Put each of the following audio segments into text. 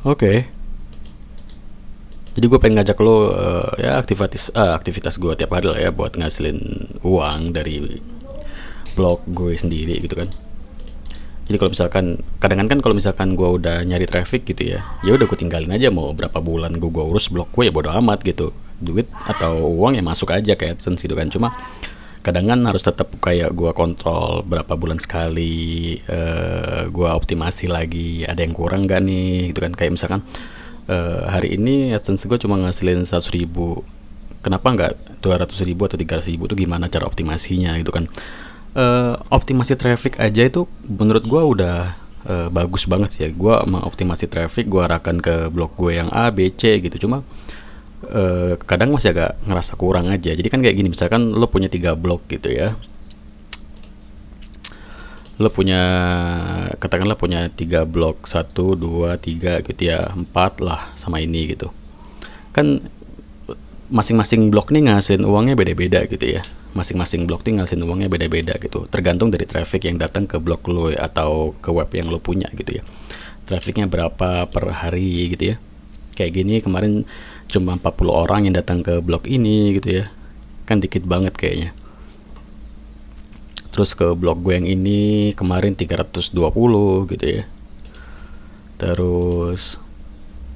Oke. Jadi gue pengen ngajak lo ya aktivitas gue tiap hari lah ya buat ngasilin uang dari blog gue sendiri gitu kan. Jadi kalau misalkan kadang kan kalau misalkan gue udah nyari traffic gitu ya, ya udah gue tinggalin aja, mau berapa bulan gue urus blog gue ya bodo amat gitu. Duit atau uang yang masuk aja kayak AdSense gitu kan. Cuma kadang kan harus tetap kayak gue kontrol berapa bulan sekali, gue optimasi lagi ada yang kurang gak nih gitu kan. Kayak misalkan hari ini AdSense gue cuma ngasilin 100.000, kenapa nggak 200.000 atau 300.000, itu gimana cara optimasinya gitu kan. Optimasi traffic aja itu menurut gue udah bagus banget sih ya. Gue mengoptimasi traffic, gue arahkan ke blog gue yang A, B, C gitu. Cuma kadang masih agak ngerasa kurang aja. Jadi kan kayak gini, misalkan lo punya 3 blog gitu ya, lo punya, katakanlah punya 3 blog, 1, 2, 3 gitu ya, 4 lah sama ini gitu kan. Masing-masing blog nih ngasilin uangnya beda-beda gitu ya. Masing-masing blog nih ngasilin uangnya beda-beda gitu, tergantung dari traffic yang datang ke blog lo atau ke web yang lo punya gitu ya. Trafficnya berapa per hari gitu ya. Kayak gini kemarin cuma 40 orang yang datang ke blog ini gitu ya, kan dikit banget kayaknya. Terus ke blog gue yang ini kemarin 320 gitu ya. Terus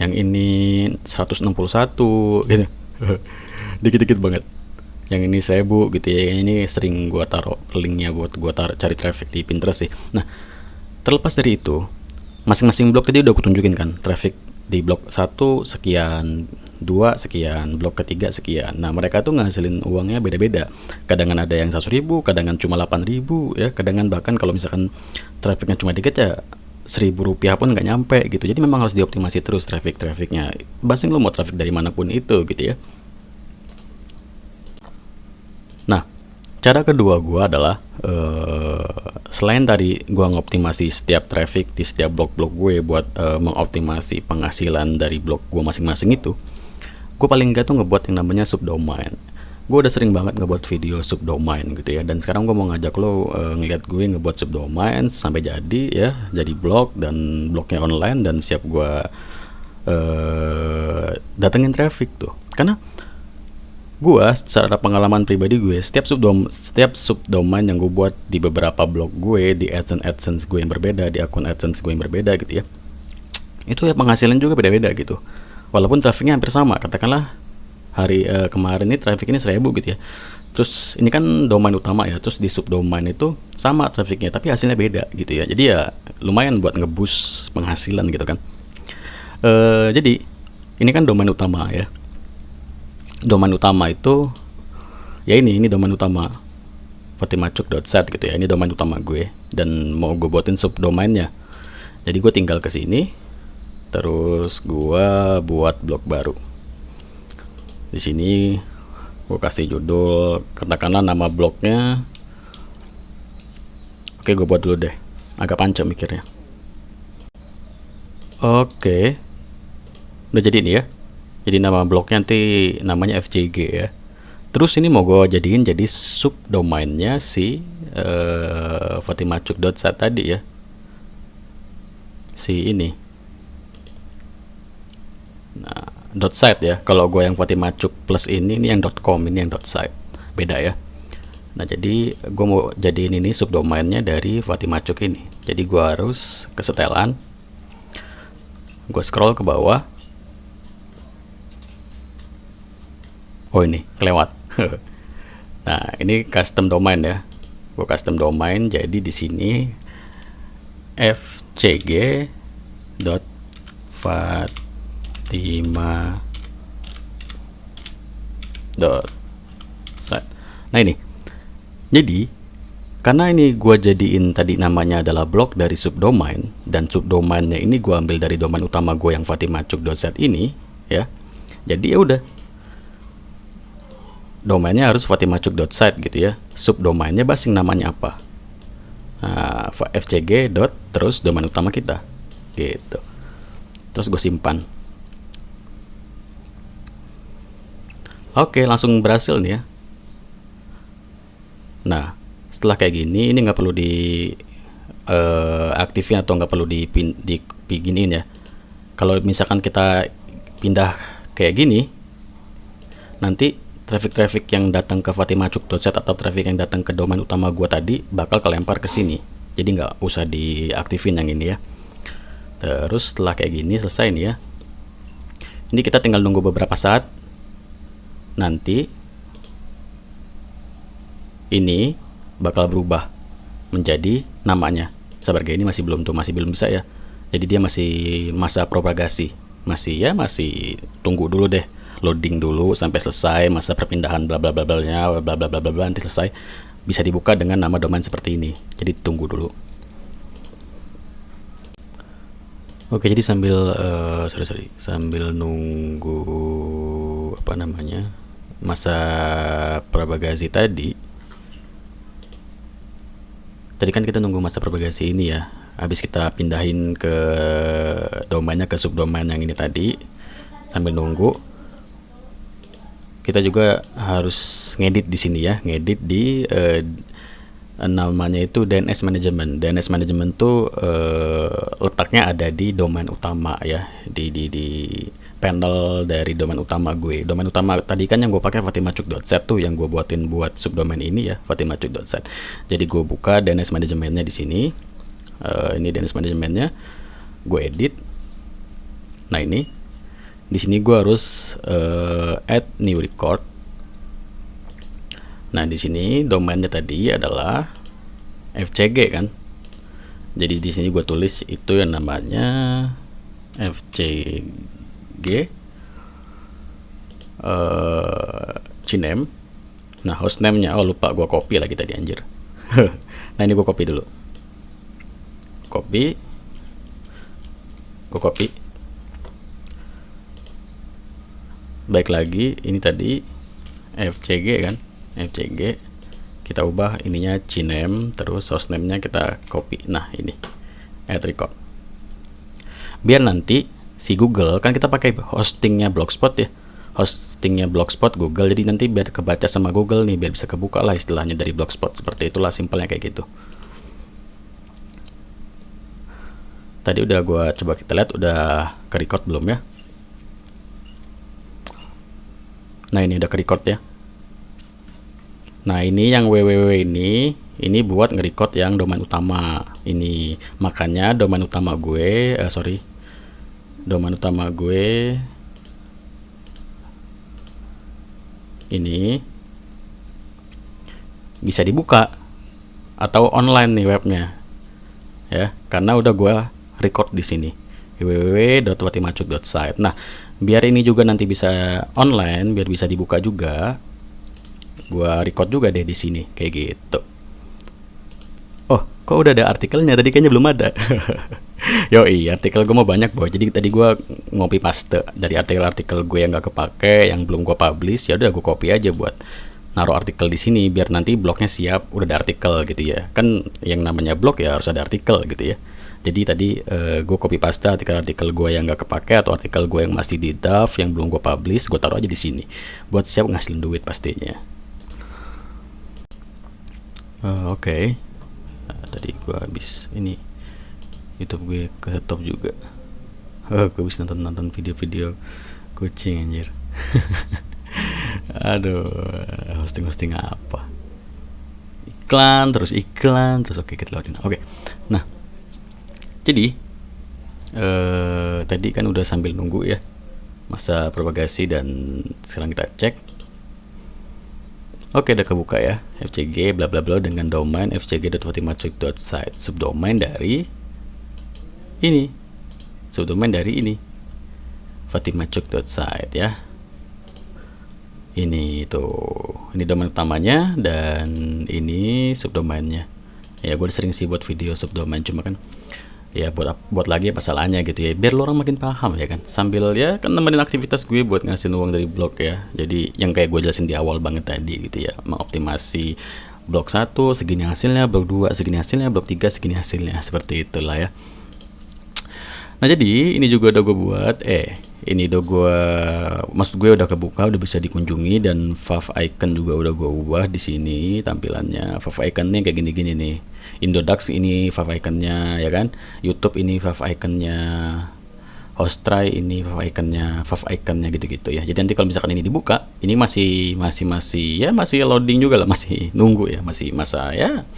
yang ini 161 gitu. Dikit-dikit banget. Yang ini 1000 gitu ya. Ini sering gue taruh linknya buat gue taruh cari traffic di Pinterest sih. Nah, terlepas dari itu, masing-masing blog tadi udah aku tunjukin kan, traffic di blog 1 sekian, 2 sekian, blog ketiga sekian. Nah, mereka tuh ngasilin uangnya beda-beda. Kadangan ada yang 100.000, kadangan cuma 8.000 ya, kadangan bahkan kalau misalkan trafficnya cuma dikit ya Rp1.000 pun nggak nyampe gitu. Jadi memang harus dioptimasi terus trafficnya. Basing lo mau traffic dari manapun itu gitu ya. Nah, cara kedua gue adalah selain tadi gue ngoptimasi setiap traffic di setiap blog-blog gue buat mengoptimasi penghasilan dari blog gue masing-masing itu, gue paling gak tuh ngebuat yang namanya subdomain. Gue udah sering banget ngebuat video subdomain gitu ya, dan sekarang gue mau ngajak lo ngeliat gue ngebuat subdomain sampai jadi ya, jadi blog dan blognya online dan siap gue datengin traffic tuh. Karena gue secara pengalaman pribadi gue, setiap subdomain yang gue buat di beberapa blog gue, di AdSense gue yang berbeda, di akun AdSense gue yang berbeda gitu ya, itu ya penghasilan juga beda-beda gitu. Walaupun trafficnya hampir sama, katakanlah hari kemarin ini traffic ini 1.000 gitu ya. Terus ini kan domain utama ya, terus di subdomain itu sama trafficnya, tapi hasilnya beda gitu ya. Jadi ya lumayan buat ngeboost penghasilan gitu kan. Jadi ini kan domain utama ya. Domain utama itu ya ini domain utama fatimacuk.set gitu ya. Ini domain utama gue dan mau gue buatin subdomainnya. Jadi gue tinggal ke sini, terus gue buat blog baru. Di sini gue kasih judul, katakanlah nama blognya. Oke, gue buat dulu deh, agak panjang mikirnya. Oke, udah jadi nih ya. Jadi nama blognya nanti namanya FCG ya. Terus ini mau gue jadiin jadi subdomainnya si fatimacuk.set tadi ya, si ini. Nah, .site ya. Kalau gue yang fatimacuk plus ini yang .com, ini yang .site. Beda ya. Nah, jadi gue mau jadiin ini subdomainnya dari fatimacuk ini. Jadi gue harus ke setelan. Gue scroll ke bawah. Oh, ini kelewat. Nah, ini custom domain ya. Gue custom domain, jadi di sini fcg.fatima.site. Nah, ini. Jadi karena ini gue jadiin tadi namanya adalah blog dari subdomain, dan subdomainnya ini gue ambil dari domain utama gue yang fatimacuk.set ini ya. Jadi ya udah, domainnya harus fatimacuk.site gitu ya. Subdomainnya basing namanya apa? Nah, fcg. Terus domain utama kita gitu. Terus gue simpan. Oke, langsung berhasil nih ya. Nah, setelah kayak gini, ini nggak perlu di aktifin atau nggak perlu dipiginin ya. kalau misalkan kita pindah kayak gini, nanti traffic yang datang ke fatimachuk.set atau traffic yang datang ke domain utama gua tadi bakal kelempar ke sini. Jadi nggak usah diaktifin yang ini ya. Terus setelah kayak gini selesai nih ya. Ini kita tinggal nunggu beberapa saat. Nanti ini bakal berubah menjadi namanya. Sabar, ini masih belum bisa ya. Jadi dia masih masa propagasi. Masih tunggu dulu deh. Loading dulu sampai selesai masa perpindahan bla bla bla bla bla bla bla bla, nanti selesai bisa dibuka dengan nama domain seperti ini. Jadi tunggu dulu. Oke, jadi sambil sambil nunggu apa namanya masa propagasi tadi kan kita nunggu masa propagasi ini ya. Habis kita pindahin ke domainnya ke subdomain yang ini tadi, sambil nunggu kita juga harus ngedit di sini ya, ngedit di namanya itu DNS Management. DNS Management tuh letaknya ada di domain utama ya, di panel dari domain utama gue. Domain utama tadi kan yang gue pakai fatimachuk.set tuh, yang gue buatin buat subdomain ini ya, fatimachuk.set. Jadi gue buka DNS Managementnya di sini. Ini DNS Managementnya, gue edit. Nah ini di sini gue harus add new record. Nah di sini domainnya tadi adalah FCG kan. Jadi di sini gue tulis itu yang namanya FCG Cinem. Nah hostname-nya, oh lupa gue copy lagi tadi anjir. Nah ini gue copy dulu. Gue copy. Baik lagi, ini tadi FCG kan, FCG kita ubah ininya Cinem, terus hostname-nya kita copy. Nah ini add record, biar nanti si Google, kan kita pakai hostingnya Blogspot ya, hostingnya Blogspot Google, jadi nanti biar kebaca sama Google nih, biar bisa kebuka lah istilahnya dari Blogspot. Seperti itulah simpelnya kayak gitu. Tadi udah gua coba kita lihat udah ke record belum ya. Nah ini udah ke record ya. Nah ini yang www ini buat nge-record yang domain utama ini. Makanya domain utama gue domain utama gue ini bisa dibuka atau online nih webnya ya, karena udah gue record di sini www.fatimachuk.site. Nah biar ini juga nanti bisa online, biar bisa dibuka juga, gua record juga deh di sini kayak gitu. Oh, kok udah ada artikelnya? Tadi kayaknya belum ada. Yoi, artikel gue mau banyak boy. Jadi tadi gua ngopi paste dari artikel-artikel gue yang nggak kepake, yang belum gua publish. Ya udah gua copy aja buat naruh artikel di sini, biar nanti blognya siap, udah ada artikel gitu ya. Kan yang namanya blog ya harus ada artikel gitu ya. Jadi tadi gue copy paste artikel gue yang gak kepake atau artikel gue yang masih di draft yang belum gue publish, gue taruh aja di sini buat siap ngasilin duit pastinya. Oke. Nah, tadi gue habis ini YouTube gue ke top juga. Gue bisa nonton video-video kucing anjir. Aduh, hosting apa? Iklan terus. Oke, kita lewatin. Oke. Nah, jadi tadi kan udah sambil nunggu ya masa propagasi, dan sekarang kita cek. Oke, udah kebuka ya FCG bla bla bla dengan domain fcg.fatimachuk.site, subdomain dari ini, fatimachuk.site ya. Ini domain utamanya dan ini subdomainnya. Ya gue sering sih buat video subdomain, cuma kan ya buat lagi apa salahnya gitu ya, biar lo orang makin paham ya kan, sambil ya kan nemenin aktivitas gue buat ngasihin uang dari blog ya. Jadi yang kayak gue jelasin di awal banget tadi gitu ya, mengoptimasi blog 1 segini hasilnya, blog 2 segini hasilnya, blog 3 segini hasilnya, seperti itulah ya. Nah jadi ini juga udah gue buat maksud gue udah kebuka, udah bisa dikunjungi, dan fav icon juga udah gue ubah di sini tampilannya. Fav iconnya kayak gini-gini nih. Indodax ini fav iconnya ya kan, YouTube ini fav iconnya, host try ini fav iconnya gitu-gitu ya. Jadi nanti kalau misalkan ini dibuka, ini masih loading juga lah, masih nunggu ya, masih masa ya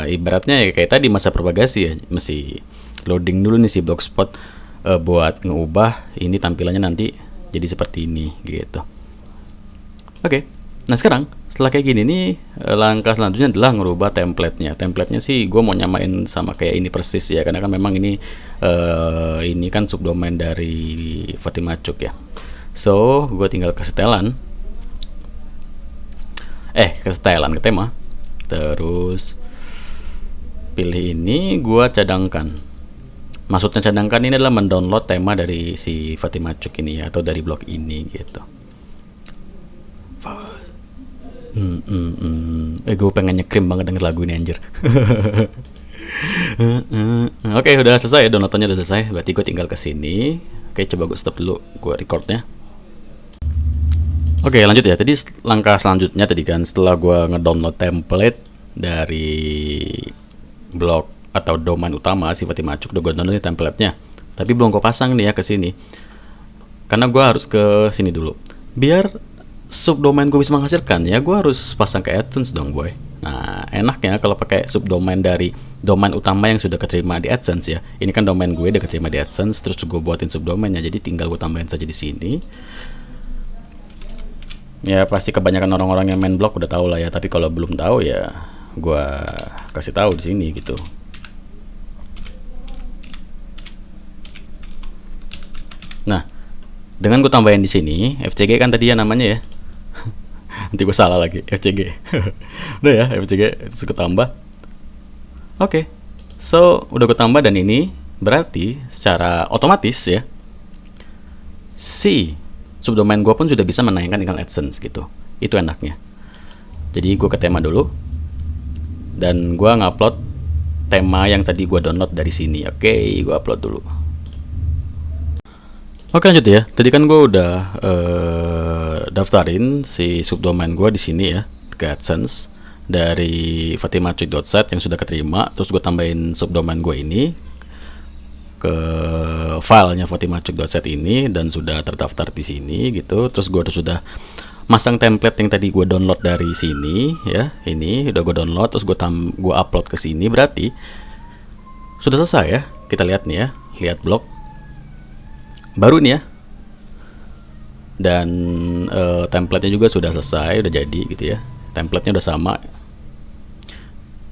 ibaratnya ya kayak tadi masa propagasi ya, masih loading dulu nih si Blogspot buat ngeubah ini tampilannya nanti jadi seperti ini gitu. Oke. Nah sekarang setelah kayak gini nih, langkah selanjutnya adalah ngerubah templatenya. Templatenya sih gue mau nyamain sama kayak ini persis ya, karena kan memang ini kan subdomain dari Fatima Cuk ya. So gue tinggal ke setelan, ke tema, terus pilih ini, gue cadangkan. Maksudnya cadangkan ini adalah mendownload tema dari si Fatima Cuk ini ya, atau dari blog ini gitu. Gue pengen nyekrim banget denger lagu ini anjir. Oke, udah selesai, downloadannya udah selesai. Berarti gue tinggal ke sini. Oke, coba gue stop dulu, gue recordnya. Oke, lanjut ya. Tadi langkah selanjutnya tadi kan setelah gue ngedownload template dari blog atau domain utama si Fatima Cuk, udah gue download templatenya. Tapi belum gue pasang nih ya ke sini. Karena gue harus ke sini dulu. Biar subdomain gue bisa menghasilkan ya, gue harus pasang ke AdSense dong boy. Nah enaknya kalau pakai subdomain dari domain utama yang sudah keterima di AdSense ya. Ini kan domain gue udah keterima di AdSense, terus gue buatin subdomainnya, jadi tinggal gue tambahin saja di sini. Ya pasti kebanyakan orang-orang yang main blog udah tahu lah ya, tapi kalau belum tahu ya gue kasih tahu di sini gitu. Nah dengan gue tambahin di sini FCG kan tadi ya namanya ya. Nanti gue salah lagi, FCG. Udah ya, FCG terus gue tambah. Oke. So, udah gue tambah dan ini berarti secara otomatis ya si subdomain gue pun sudah bisa menayangkan iklan AdSense gitu. Itu enaknya. Jadi gue ke tema dulu dan gue ngupload tema yang tadi gue download dari sini. Oke, gue upload dulu. Oke lanjut ya. Tadi kan gue udah daftarin si subdomain gue di sini ya ke AdSense dari fatimacuk.set yang sudah keterima. Terus gue tambahin subdomain gue ini ke filenya fatimacuk.set ini dan sudah terdaftar di sini gitu. Terus gue sudah masang template yang tadi gue download dari sini ya. Ini udah gue download, terus gue upload ke sini. Berarti sudah selesai ya. Kita lihat nih ya, lihat blog baru nih ya, dan templatenya juga sudah selesai, udah jadi gitu ya, templatenya udah sama.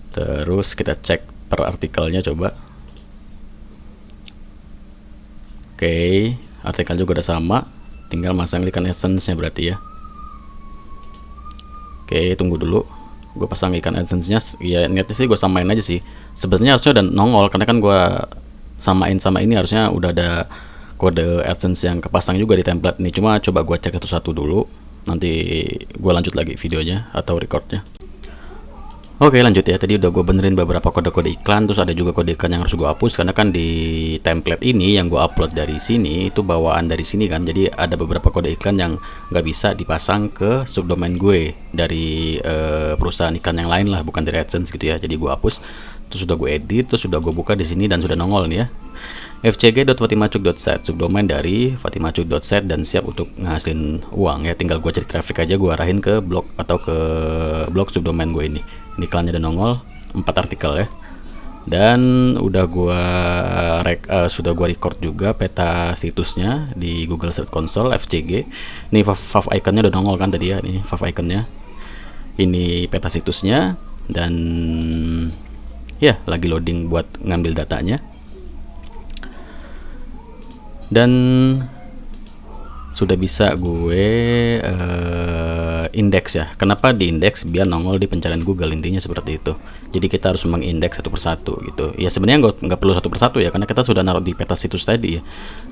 Terus kita cek per artikelnya coba. Oke, artikel juga udah sama, tinggal masang iklan AdSense-nya berarti ya. Oke, tunggu dulu, gue pasang iklan AdSense-nya. Ya niatnya sih gue samain aja sih, sebenarnya harusnya udah nongol karena kan gue samain sama ini, harusnya udah ada kode AdSense yang kepasang juga di template ini. Cuma coba gue cek satu-satu dulu, nanti gue lanjut lagi videonya atau recordnya. Oke lanjut ya, tadi udah gue benerin beberapa kode-kode iklan, terus ada juga kode iklan yang harus gue hapus karena kan di template ini yang gue upload dari sini itu bawaan dari sini kan, jadi ada beberapa kode iklan yang nggak bisa dipasang ke subdomain gue dari perusahaan iklan yang lain lah, bukan dari AdSense gitu ya. Jadi gue hapus, terus sudah gue edit, terus sudah gue buka di sini dan sudah nongol nih ya, fcg.fatimacuk.set, subdomain dari fatimacuk.set dan siap untuk ngasilin uang ya. Tinggal gue cari traffic aja, gue arahin ke blog atau ke blog subdomain gue ini. Ini iklannya udah nongol 4 artikel ya, dan udah sudah gua record juga peta situsnya di Google Search Console FCG. Ini fav iconnya udah nongol kan tadi ya, ini fav iconnya, ini peta situsnya, dan ya lagi loading buat ngambil datanya. Dan sudah bisa gue indeks ya. Kenapa di indeks? Biar nongol di pencarian Google, intinya seperti itu. Jadi kita harus mengindeks satu persatu gitu. Ya sebenarnya nggak perlu satu persatu ya, karena kita sudah naruh di peta situs tadi ya.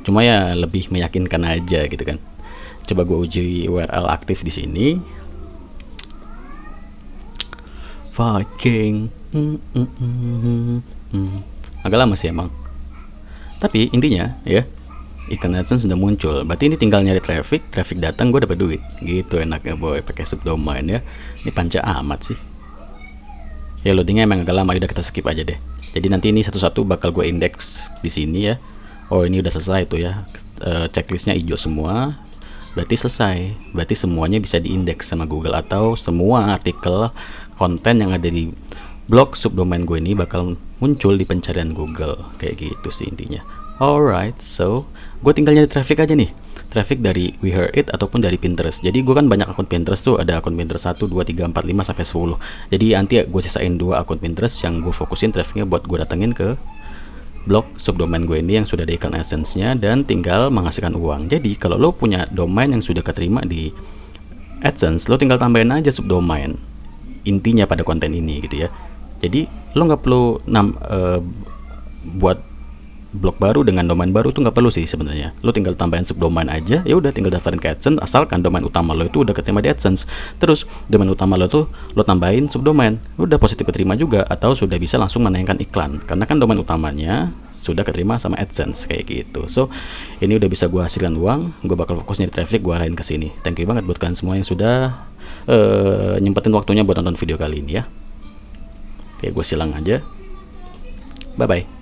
Cuma ya lebih meyakinkan aja gitu kan. Coba gue uji URL aktif di sini. Viking. Agak lama sih emang. Tapi intinya ya, iklan AdSense sudah muncul, berarti ini tinggal nyari traffic datang gue dapat duit gitu. Enaknya boy pakai subdomain ya. Ini panca amat sih ya, loadingnya emang agak lama, udah kita skip aja deh. Jadi nanti ini satu-satu bakal gue indeks di sini ya. Oh, ini udah selesai tuh ya. Checklistnya hijau semua, berarti selesai. Berarti semuanya bisa diindeks sama Google, atau semua artikel konten yang ada di blog subdomain gue ini bakal muncul di pencarian Google. Kayak gitu sih intinya. Alright, so gue tinggal nyari traffic aja nih. Traffic dari We Heard It ataupun dari Pinterest. Jadi gue kan banyak akun Pinterest tuh, ada akun Pinterest 1, 2, 3, 4, 5 sampai 10. Jadi nanti gue sisain 2 akun Pinterest yang gue fokusin trafficnya buat gue datengin ke blog subdomain gue ini yang sudah ada iklan AdSense-nya dan tinggal menghasilkan uang. Jadi kalau lo punya domain yang sudah keterima di AdSense, lo tinggal tambahin aja subdomain intinya pada konten ini gitu ya. Jadi lo nggak perlu buat blog baru dengan domain baru, tuh nggak perlu sih sebenarnya. Lo tinggal tambahin subdomain aja, ya udah tinggal daftarin ke AdSense, asalkan domain utama lo itu udah keterima di AdSense. Terus domain utama lo tuh lo tambahin subdomain, udah positif keterima juga, atau sudah bisa langsung menayangkan iklan karena kan domain utamanya sudah keterima sama AdSense kayak gitu. So ini udah bisa gue hasilkan uang, gue bakal fokus nyari traffic, gue arahin ke sini. Thank you banget buat kalian semua yang sudah nyempetin waktunya buat nonton video kali ini ya. Oke, gue silang aja. Bye bye.